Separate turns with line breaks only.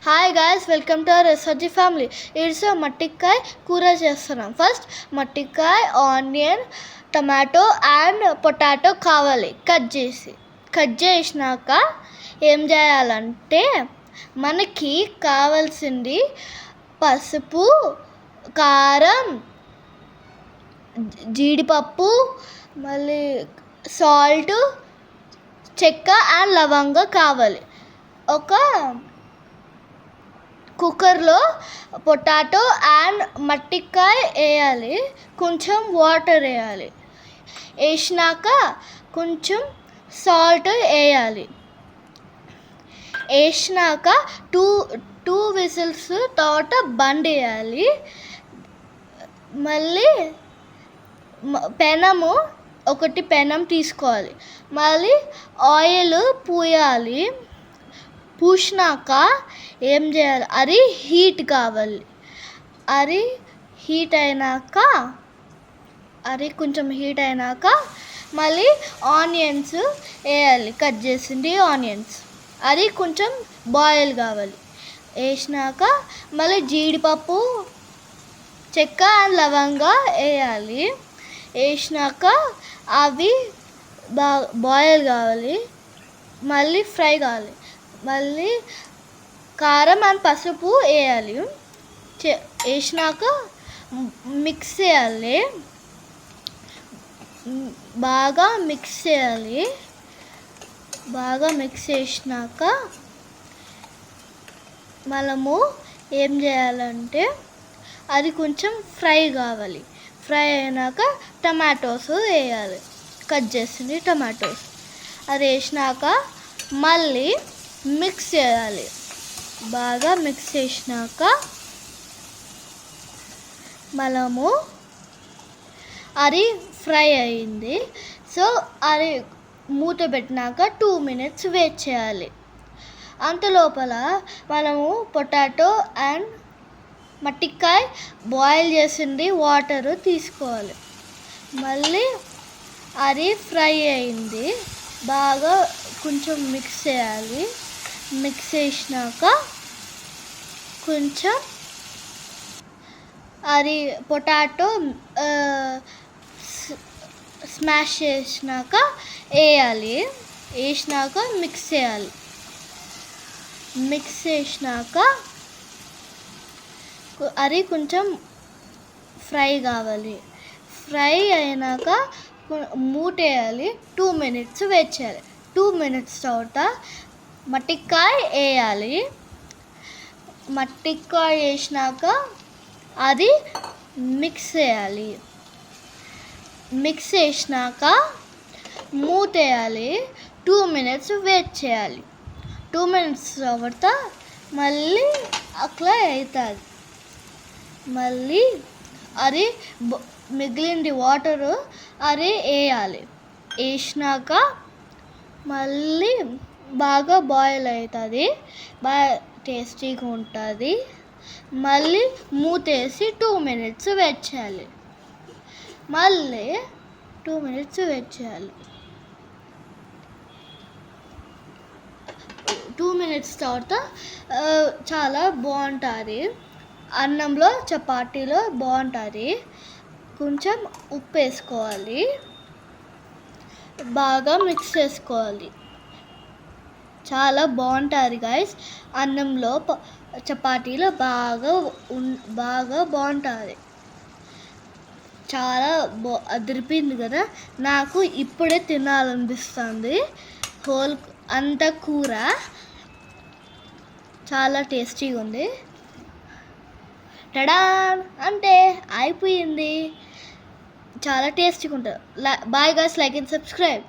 Hi guys, welcome to our SRG family. It's మట్టికాయ కూర చేస్తున్నాం. ఫస్ట్ మట్టికాయ, ఆనియన్, టమాటో అండ్ పొటాటో కావాలి. కట్ చేసినాక ఏం చేయాలంటే మనకి కావాల్సింది పసుపు, కారం, జీడిపప్పు, మళ్ళీ సాల్ట్, చెక్క అండ్ లవంగా కావాలి. ఒక కుక్కర్లో పొటాటో అండ్ మట్టికాయ వేయాలి. కొంచెం వాటర్ వేయాలి. వేసినాక కొంచెం సాల్ట్ వేయాలి. వేసినాక టూ విజిల్స్ తర్వాత బంద్ వేయాలి. మళ్ళీ పెనం తీసుకోవాలి. మళ్ళీ ఆయిల్ పూయాలి. పూసినాక ఏం చేయాలి, అది హీట్ కావాలి. అది కొంచెం హీట్ అయినాక మళ్ళీ ఆనియన్స్ వేయాలి. కట్ చేసింది ఆనియన్స్, అది కొంచెం బాయిల్ కావాలి. వేసినాక మళ్ళీ జీడిపప్పు, చెక్క అండ్ లవంగా వేయాలి. వేసినాక అవి బాయిల్ కావాలి, మళ్ళీ ఫ్రై కావాలి. మళ్ళీ కారం అండ్ పసుపు వేయాలి. వేసినాక మిక్స్ చేయాలి. బాగా మిక్స్ చేసినాక మనము ఏం చేయాలంటే అది కొంచెం ఫ్రై కావాలి. ఫ్రై అయినాక టమాటోస్ వేయాలి. కట్ చేసింది టమాటోస్ అది వేసినాక మళ్ళీ మిక్స్ చేయాలి. బాగా మిక్స్ చేసినాక మనము అది ఫ్రై అయింది. సో అది మూత పెట్టినాక 2 minutes వెయిట్ చేయాలి. అంత లోపల మనము పొటాటో అండ్ మట్టికాయ బాయిల్ చేసింది వాటర్ తీసుకోవాలి. మళ్ళీ అది ఫ్రై అయింది. బాగా కొంచెం మిక్స్ చేయాలి. మిక్స్ చేసినాక కొంచెం అది పొటాటో స్మాష్ చేసినాక వేయాలి. వేసినాక మిక్స్ చేయాలి. మిక్స్ చేసినాక అది కొంచెం ఫ్రై కావాలి. ఫ్రై అయినాక మూత వేయాలి. 2 minutes వెయిట్ చేయాలి. 2 minutes తర్వాత మట్టికాయ వేయాలి. మట్టికాయ వేసినాక అది మిక్స్ చేయాలి. మిక్స్ చేసినాక మూత వేయాలి. 2 minutes వెయిట్ చేయాలి. 2 minutes తర్వాత మళ్ళీ అట్లా అవుతుంది. మళ్ళీ అది మిగిలింది వాటరు అది వేయాలి. వేసినాక మళ్ళీ బాగా బాయిల్ అవుతుంది. బాగా టేస్టీగా ఉంటుంది. మళ్ళీ మూత వేసి 2 minutes వెయిట్ చేయాలి. మళ్ళీ 2 minutes వెయిట్ చేయాలి. 2 minutes తర్వాత చాలా బాగుంటుంది. అన్నంలో, చపాతీలో బాగుంటుంది. కొంచెం ఉప్పు వేసుకోవాలి. బాగా మిక్స్ చేసుకోవాలి. చాలా బాగుంటుంది గాయస్. అన్నంలో, చపాతీలో బాగా బాగుంటుంది. చాలా అదిరిపోయింది కదా. నాకు ఇప్పుడే తినాలనిపిస్తుంది. అంత కూర చాలా టేస్టీగా ఉంది. టడా అంటే అయిపోయింది. చాలా టేస్టీగా ఉంటుంది. Bye guys, like and subscribe.